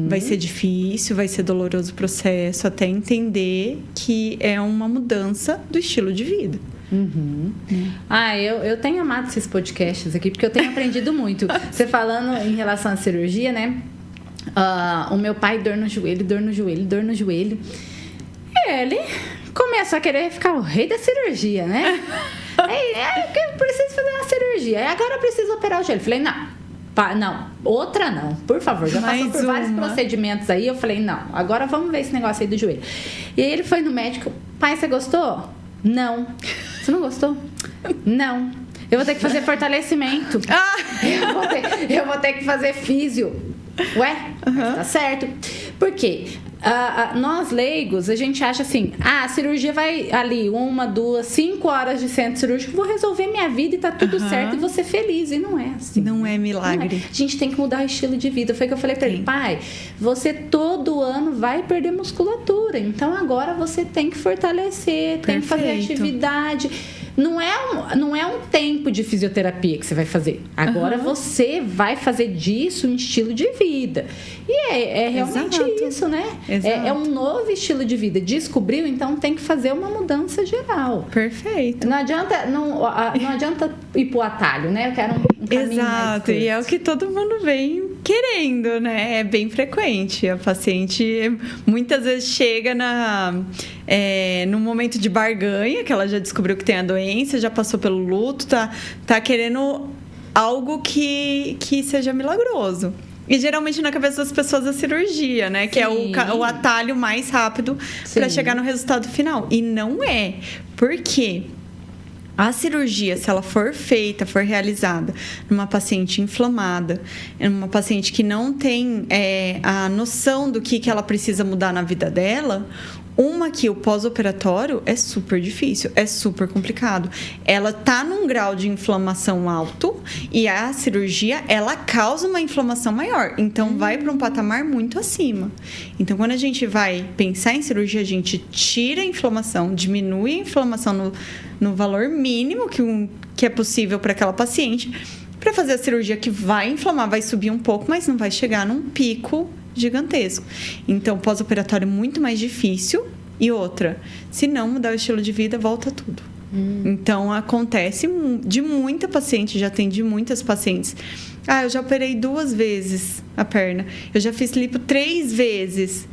Vai ser difícil, vai ser doloroso o processo, até entender que é uma mudança do estilo de vida. Eu tenho amado esses podcasts aqui, porque eu tenho aprendido muito. Você falando em relação à cirurgia, né? O meu pai, dor no joelho. Ele começou a querer ficar o rei da cirurgia, né? Eu preciso fazer uma cirurgia. Agora eu preciso operar o joelho. Falei, não, outra não, por favor. Já passou por vários procedimentos aí. Eu falei, não, agora vamos ver esse negócio aí do joelho. E aí ele foi no médico. Pai, você gostou? Não. Você não gostou? Não. Eu vou ter que fazer fortalecimento. Eu vou ter que fazer físio. Ué, tá certo. Por quê? Nós leigos, a gente acha assim, a cirurgia vai ali 1, 2, 5 horas de centro cirúrgico, vou resolver minha vida e tá tudo certo e vou ser feliz. E não é assim. Não é milagre. Não é. A gente tem que mudar o estilo de vida. Foi o que eu falei pra ele, pai, você todo ano vai perder musculatura, então agora você tem que fortalecer, tem que fazer atividade. Não é um tempo de fisioterapia que você vai fazer. Agora você vai fazer disso um estilo de vida. E é realmente isso, né? É um novo estilo de vida. Descobriu, então tem que fazer uma mudança geral. Perfeito. Não adianta ir pro atalho, né? Eu quero um caminho mais curto. E é o que todo mundo vem querendo, né? É bem frequente. A paciente muitas vezes chega no momento de barganha, que ela já descobriu que tem a doença, já passou pelo luto, tá querendo algo que seja milagroso. E geralmente na cabeça das pessoas a cirurgia, né? Que é o atalho mais rápido para chegar no resultado final. E não é. Por quê? A cirurgia, se ela for feita, for realizada numa paciente inflamada, numa paciente que não tem a noção do que ela precisa mudar na vida dela, que o pós-operatório é super difícil, é super complicado. Ela tá num grau de inflamação alto e a cirurgia, ela causa uma inflamação maior. Então, vai para um patamar muito acima. Então, quando a gente vai pensar em cirurgia, a gente tira a inflamação, diminui a inflamação no valor mínimo que é possível para aquela paciente, para fazer a cirurgia que vai inflamar, vai subir um pouco, mas não vai chegar num pico gigantesco. Então, pós-operatório é muito mais difícil. E outra, se não mudar o estilo de vida, volta tudo. Então, acontece de muita paciente, já atendi muitas pacientes. Eu já operei 2 vezes a perna. Eu já fiz lipo 3 vezes.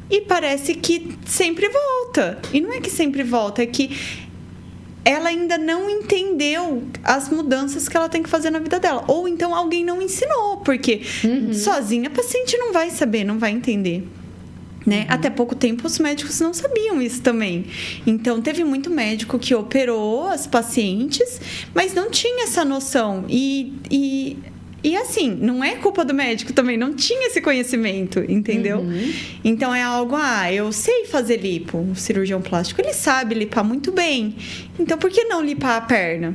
E parece que sempre volta. E não é que sempre volta, é que ela ainda não entendeu as mudanças que ela tem que fazer na vida dela. Ou então alguém não ensinou, porque sozinha a paciente não vai saber, não vai entender. Né? Até pouco tempo os médicos não sabiam isso também. Então teve muito médico que operou as pacientes, mas não tinha essa noção. E assim, não é culpa do médico também, não tinha esse conhecimento, entendeu? Então é algo, eu sei fazer lipo, o cirurgião plástico, ele sabe lipar muito bem. Então por que não lipar a perna?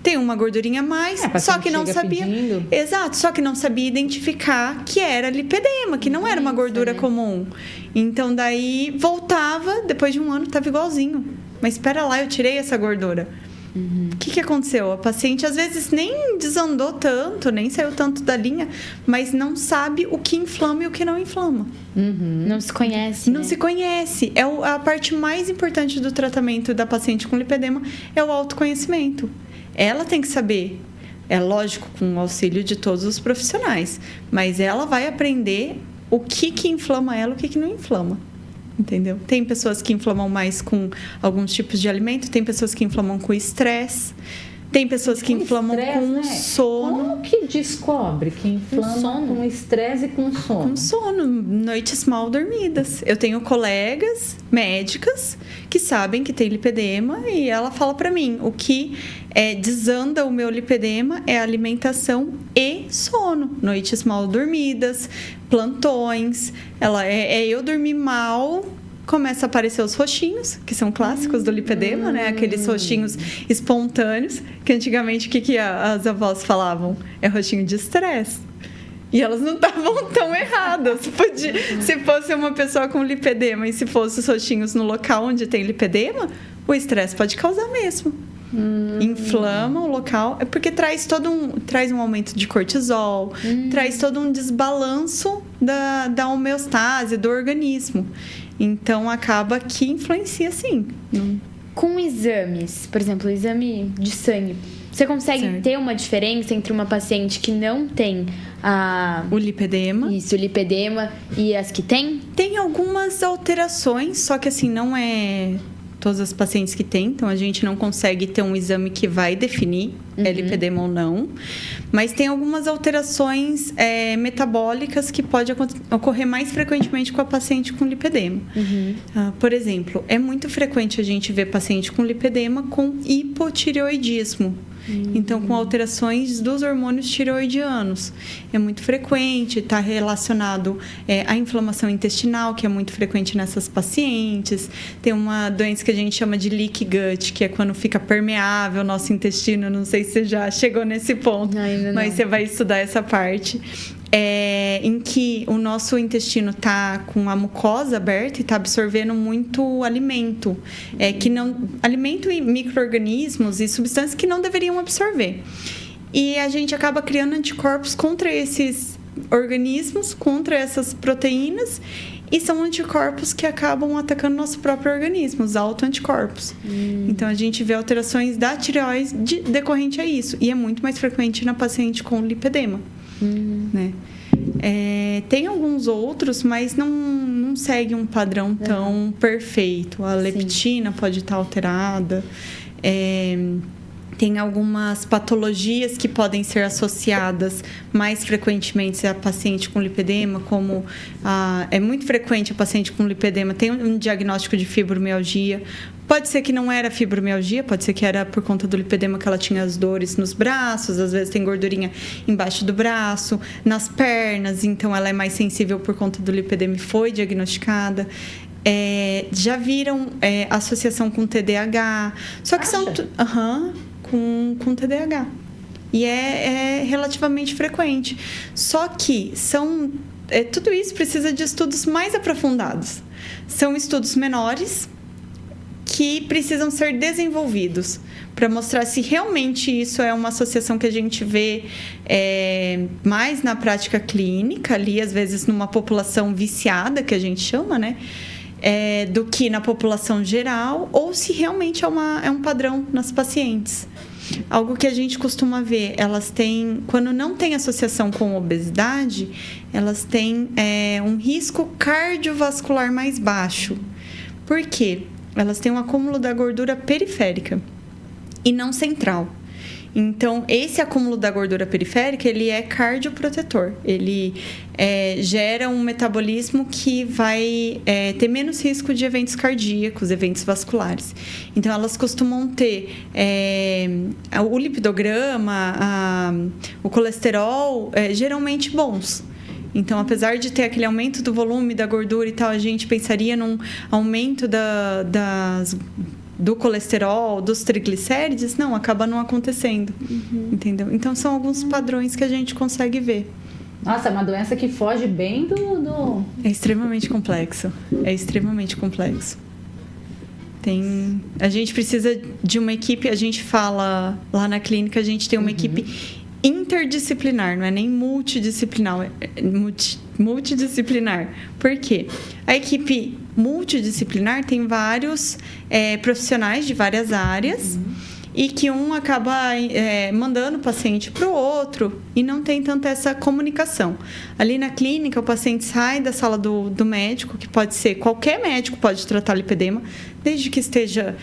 Tem uma gordurinha a mais, só que não sabia. Pedindo. Exato, só que não sabia identificar que era lipedema, que não era uma gordura comum. Então daí voltava, depois de um ano estava igualzinho. Mas espera lá, eu tirei essa gordura. O que aconteceu? A paciente às vezes nem desandou tanto, nem saiu tanto da linha, mas não sabe o que inflama e o que não inflama. Não se conhece. Não se conhece. A parte mais importante do tratamento da paciente com lipedema é o autoconhecimento. Ela tem que saber, é lógico, com o auxílio de todos os profissionais, mas ela vai aprender o que inflama ela, o que não inflama. Entendeu? Tem pessoas que inflamam mais com alguns tipos de alimento, tem pessoas que inflamam com estresse, tem pessoas que inflamam com sono. Como que descobre que inflama com estresse e com sono? Com sono, noites mal dormidas. Eu tenho colegas médicas que sabem que tem lipedema e ela fala pra mim, o que desanda o meu lipedema é alimentação e sono. Noites mal dormidas, plantões, eu dormir mal, começa a aparecer os roxinhos, que são clássicos do lipedema, né? Aqueles roxinhos espontâneos, que antigamente o que as avós falavam? É roxinho de estresse. E elas não estavam tão erradas. Se fosse uma pessoa com lipedema e se fosse os roxinhos no local onde tem lipedema, o estresse pode causar mesmo. Inflama o local, é porque traz um aumento de cortisol, traz todo um desbalanço da homeostase do organismo. Então, acaba que influencia, sim. Com exames, por exemplo, exame de sangue, você consegue ter uma diferença entre uma paciente que não tem o lipedema? Isso, o lipedema, e as que tem? Tem algumas alterações, só que assim, não é todas as pacientes que têm, então a gente não consegue ter um exame que vai definir é lipedema ou não, mas tem algumas alterações metabólicas que podem ocorrer mais frequentemente com a paciente com lipedema. Por exemplo, é muito frequente a gente ver paciente com lipedema com hipotireoidismo. Então, com alterações dos hormônios tireoidianos. É muito frequente, está relacionado à inflamação intestinal, que é muito frequente nessas pacientes. Tem uma doença que a gente chama de leaky gut, que é quando fica permeável o nosso intestino. Não sei se você já chegou nesse ponto, mas você vai estudar essa parte. Em que o nosso intestino está com a mucosa aberta e está absorvendo muito alimento, alimento e micro-organismos e substâncias que não deveriam absorver. E a gente acaba criando anticorpos contra esses organismos, contra essas proteínas, e são anticorpos que acabam atacando nosso próprio organismo, os autoanticorpos. Então, a gente vê alterações da tireoide decorrente a isso, e é muito mais frequente na paciente com lipedema. Né? Tem alguns outros, mas não segue um padrão tão perfeito. A leptina pode estar alterada. Tem algumas patologias que podem ser associadas mais frequentemente a paciente com lipedema, como é muito frequente a paciente com lipedema tem um diagnóstico de fibromialgia. Pode ser que não era fibromialgia, pode ser que era por conta do lipedema que ela tinha as dores nos braços, às vezes tem gordurinha embaixo do braço, nas pernas, então ela é mais sensível por conta do lipedema e foi diagnosticada. Já viram associação com TDAH, só que são... com TDAH. E é relativamente frequente. Só que tudo isso precisa de estudos mais aprofundados. São estudos menores que precisam ser desenvolvidos para mostrar se realmente isso é uma associação que a gente vê mais na prática clínica, ali, às vezes, numa população viciada, que a gente chama, né? Do que na população geral, ou se realmente é um padrão nas pacientes. Algo que a gente costuma ver, elas têm, quando não tem associação com obesidade, elas têm um risco cardiovascular mais baixo. Por quê? Elas têm um acúmulo da gordura periférica e não central. Então, esse acúmulo da gordura periférica, ele é cardioprotetor. Ele gera um metabolismo que vai ter menos risco de eventos cardíacos, eventos vasculares. Então, elas costumam ter o lipidograma, o colesterol, geralmente bons. Então, apesar de ter aquele aumento do volume da gordura e tal, a gente pensaria num aumento do colesterol, dos triglicérides, não, acaba não acontecendo, entendeu? Então, são alguns padrões que a gente consegue ver. Nossa, é uma doença que foge bem do... É extremamente complexo, A gente precisa de uma equipe, a gente fala lá na clínica, a gente tem uma equipe interdisciplinar, não é nem multidisciplinar, multidisciplinar. Por quê? A equipe multidisciplinar tem vários profissionais de várias áreas e que um acaba mandando o paciente para o outro e não tem tanta essa comunicação. Ali na clínica, o paciente sai da sala do médico, que pode ser qualquer médico pode tratar lipedema, desde que esteja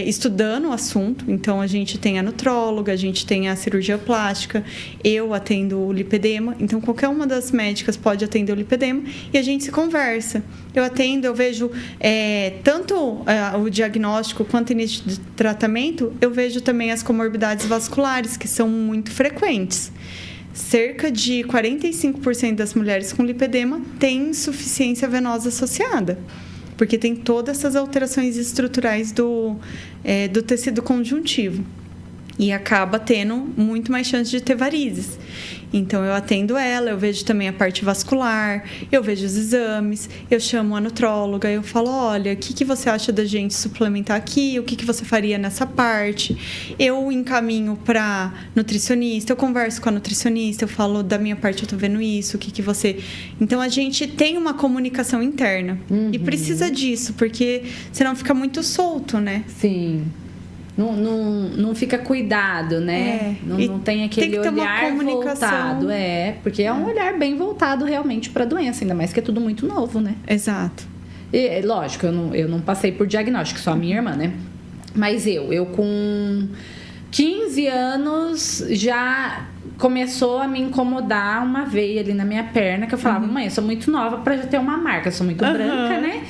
estudando o assunto. Então, a gente tem a nutróloga, a gente tem a cirurgia plástica, eu atendo o lipedema. Então, qualquer uma das médicas pode atender o lipedema e a gente se conversa. Eu vejo tanto o diagnóstico quanto o início de tratamento, eu vejo também as comorbidades vasculares, que são muito frequentes. Cerca de 45% das mulheres com lipedema têm insuficiência venosa associada, porque tem todas essas alterações estruturais do tecido conjuntivo e acaba tendo muito mais chance de ter varizes. Então, eu atendo ela, eu vejo também a parte vascular, eu vejo os exames, eu chamo a nutróloga, eu falo, olha, o que você acha da gente suplementar aqui? O que você faria nessa parte? Eu encaminho para nutricionista, eu converso com a nutricionista, eu falo, da minha parte, eu tô vendo isso, o que você... Então, a gente tem uma comunicação interna. E precisa disso, porque senão fica muito solto, né? Sim. Não fica cuidado, né? Não tem aquele tem que ter olhar uma comunicação voltado. Porque é um olhar bem voltado realmente para a doença, ainda mais que é tudo muito novo, né? Exato. E, lógico, eu não passei por diagnóstico, só a minha irmã, né? Mas eu com 15 anos já começou a me incomodar uma veia ali na minha perna, que eu falava, mãe, eu sou muito nova para já ter uma marca, eu sou muito branca, né?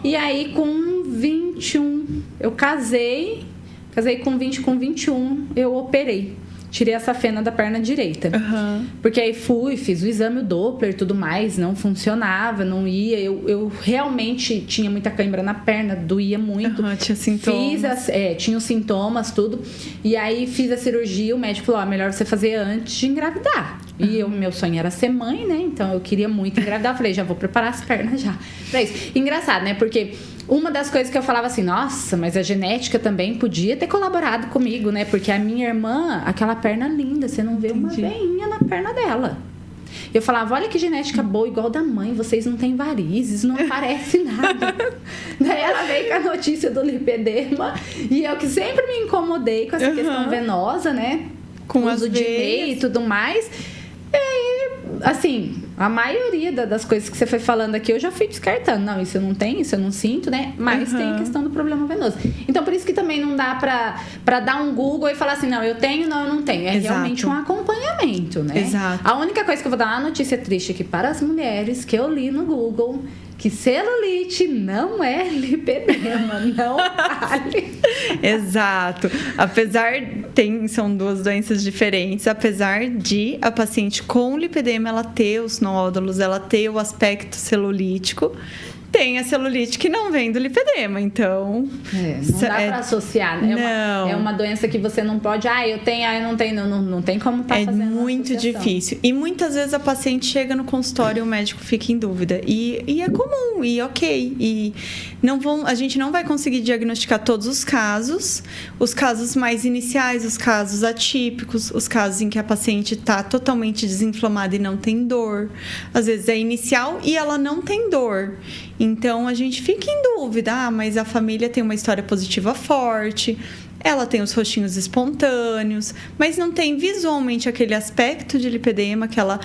E aí com 21 eu casei com 20, com 21 eu operei. Tirei a safena da perna direita. Porque aí fiz o exame, o Doppler e tudo mais, não funcionava, não ia. Eu realmente tinha muita cãibra na perna, doía muito. Tinha sintomas. Tinha os sintomas, tudo. E aí fiz a cirurgia, o médico falou, melhor você fazer antes de engravidar. E meu sonho era ser mãe, né? Então eu queria muito engravidar. Eu falei, já vou preparar as pernas já pra isso. Engraçado, né? Porque uma das coisas que eu falava assim, nossa, mas a genética também podia ter colaborado comigo, né? Porque a minha irmã, aquela perna linda, você não vê uma veinha na perna dela. Eu falava, olha que genética boa, igual da mãe, vocês não têm varizes, não aparece nada. Daí ela veio com a notícia do lipedema, e eu que sempre me incomodei com essa questão venosa, né? Com uso de meia e tudo mais. E aí, assim, a maioria das coisas que você foi falando aqui, eu já fui descartando. Não, isso eu não tenho, isso eu não sinto, né? Mas tem a questão do problema venoso. Então, por isso que também não dá pra dar um Google e falar assim, não, eu tenho, não, eu não tenho. É realmente um acompanhamento, né? Exato. A única coisa que eu vou dar uma notícia triste aqui para as mulheres, que eu li no Google, que celulite não é lipedema, não vale. Exato. São duas doenças diferentes, apesar de a paciente com lipedema ela ter os nódulos, ela ter o aspecto celulítico, tem a celulite que não vem do lipedema, então... não dá pra associar, né? É uma doença que você não pode... eu tenho, eu não tenho, não tem como estar fazendo muito difícil. E muitas vezes a paciente chega no consultório e o médico fica em dúvida. E é comum, e ok. E a gente não vai conseguir diagnosticar todos os casos mais iniciais, os casos atípicos, os casos em que a paciente está totalmente desinflamada e não tem dor. Às vezes é inicial e ela não tem dor. Então, a gente fica em dúvida, mas a família tem uma história positiva forte, ela tem os rostinhos espontâneos, mas não tem visualmente aquele aspecto de lipedema, aquela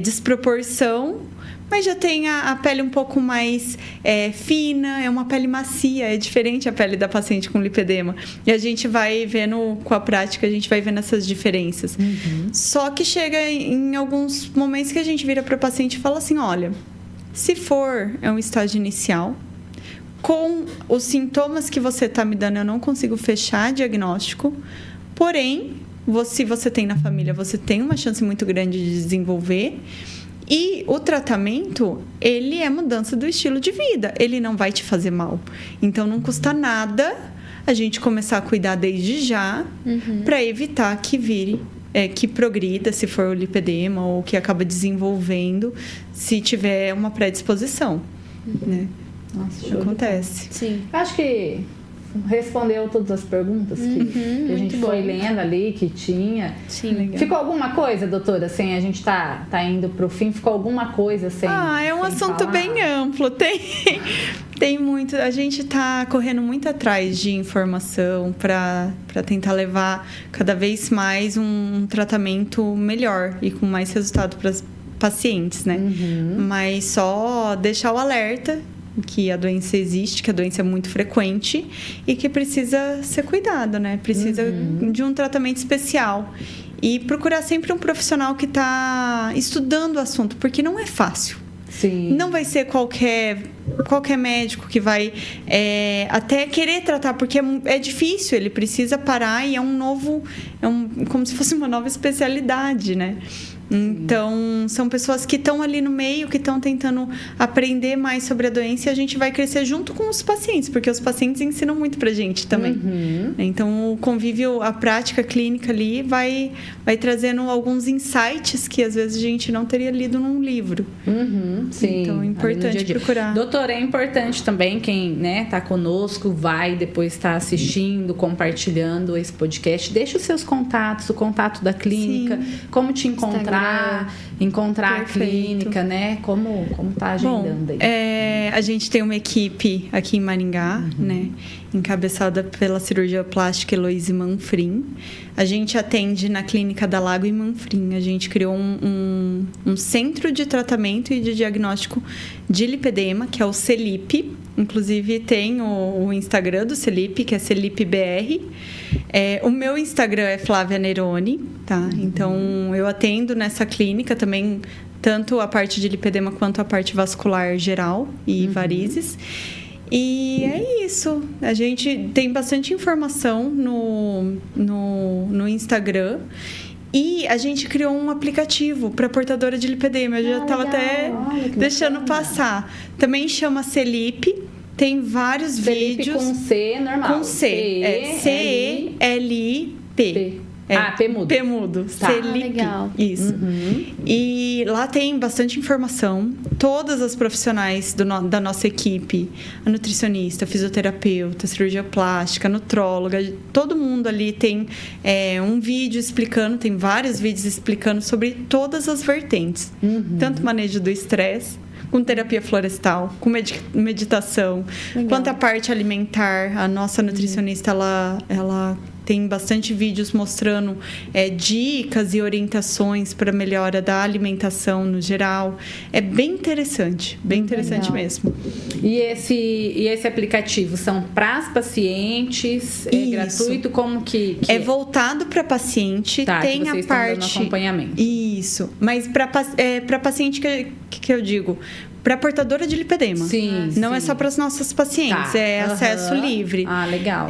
desproporção, mas já tem a pele um pouco mais fina, é uma pele macia, é diferente a pele da paciente com lipedema. E a gente vai vendo, com a prática, a gente vai vendo essas diferenças. Só que chega em alguns momentos que a gente vira para o paciente e fala assim, olha... Se for um estágio inicial, com os sintomas que você está me dando, eu não consigo fechar diagnóstico. Porém, se você tem na família, você tem uma chance muito grande de desenvolver. E o tratamento, ele é mudança do estilo de vida. Ele não vai te fazer mal. Então, não custa nada a gente começar a cuidar desde já para evitar que vire... que progrida, se for o lipedema, ou que acaba desenvolvendo, se tiver uma predisposição, né? Nossa, show. Acontece. Sim. Acho que respondeu todas as perguntas que a gente foi lendo ali, que tinha. Sim, legal. Ficou alguma coisa, doutora, assim, a gente tá indo pro fim, ficou alguma coisa sem é um assunto falar? Bem amplo, tem muito, a gente tá correndo muito atrás de informação para tentar levar cada vez mais um tratamento melhor e com mais resultado para as pacientes, né? Mas só deixar o alerta que a doença existe, que a doença é muito frequente e que precisa ser cuidado, né? Precisa de um tratamento especial. E procurar sempre um profissional que está estudando o assunto, porque não é fácil. Sim. Não vai ser qualquer médico que vai até querer tratar, porque é difícil, ele precisa parar e como se fosse uma nova especialidade, né? Então, são pessoas que estão ali no meio, que estão tentando aprender mais sobre a doença, e a gente vai crescer junto com os pacientes, porque os pacientes ensinam muito pra gente também. Então, o convívio, a prática clínica ali vai trazendo alguns insights que às vezes a gente não teria lido num livro. Sim. Então, é importante procurar. Doutora, é importante também quem, né, tá conosco, vai depois estar assistindo, compartilhando esse podcast. Deixa os seus contatos, o contato da clínica, como te encontrar, encontrar a clínica, né? Como tá agendando aí? A gente tem uma equipe aqui em Maringá, né? Encabeçada pela cirurgia plástica Heloíse Manfrim. A gente atende na clínica da Lago e Manfrim. A gente criou um centro de tratamento e de diagnóstico de lipedema, que é o CELIP. Inclusive, tem o Instagram do CELIP, que é CELIPBR. O meu Instagram é Flávia Neroni, tá? Então, eu atendo nessa clínica também, tanto a parte de lipedema quanto a parte vascular geral e varizes. E é isso. A gente tem bastante informação no Instagram. E a gente criou um aplicativo para portadora de lipedema. Eu já estava até deixando passar. Também chama CELIP. Tem vários vídeos. Com C normal. Com C. CELIP. P mudo. P mudo. Tá. CELIP. Legal. Isso. E lá tem bastante informação. Todas as profissionais da nossa equipe, a nutricionista, fisioterapeuta, cirurgia plástica, nutróloga, todo mundo ali tem um vídeo explicando, tem vários vídeos explicando sobre todas as vertentes. Tanto manejo do estresse, com terapia florestal, com meditação, quanto a parte alimentar. A nossa nutricionista, ela tem bastante vídeos mostrando dicas e orientações para melhora da alimentação no geral. É bem interessante mesmo. E esse aplicativo são para as pacientes? É gratuito? Como que é voltado para paciente. Tem que vocês a parte estão dando acompanhamento. Isso, mas para paciente que eu digo, para portadora de lipedema. Não é só para as nossas pacientes, é acesso livre. Legal.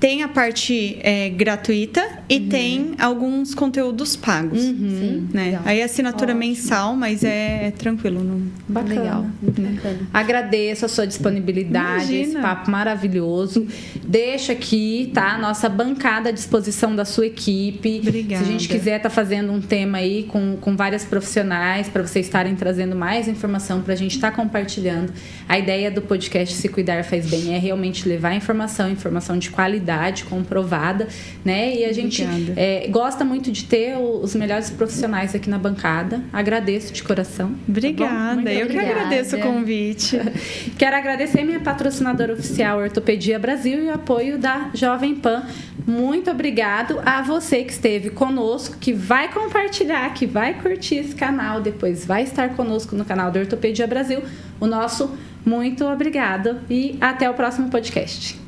Tem a parte gratuita e tem alguns conteúdos pagos. Né? Aí é assinatura mensal, mas é tranquilo. Bacana. Legal. Bacana. Agradeço a sua disponibilidade, esse papo maravilhoso. Deixa aqui, tá? Nossa bancada à disposição da sua equipe. Obrigada. Se a gente quiser estar fazendo um tema aí com várias profissionais, para vocês estarem trazendo mais informação para a gente estar compartilhando. A ideia do podcast Se Cuidar Faz Bem é realmente levar informação de qualidade, comprovada, né? E a gente gosta muito de ter os melhores profissionais aqui na bancada. Agradeço de coração. Obrigada. Tá Eu que agradeço o convite. Quero agradecer minha patrocinadora oficial, Ortopedia Brasil, e o apoio da Jovem Pan. Muito obrigado a você que esteve conosco, que vai compartilhar, que vai curtir esse canal, depois vai estar conosco no canal do Ortopedia Brasil. O nosso muito obrigado e até o próximo podcast.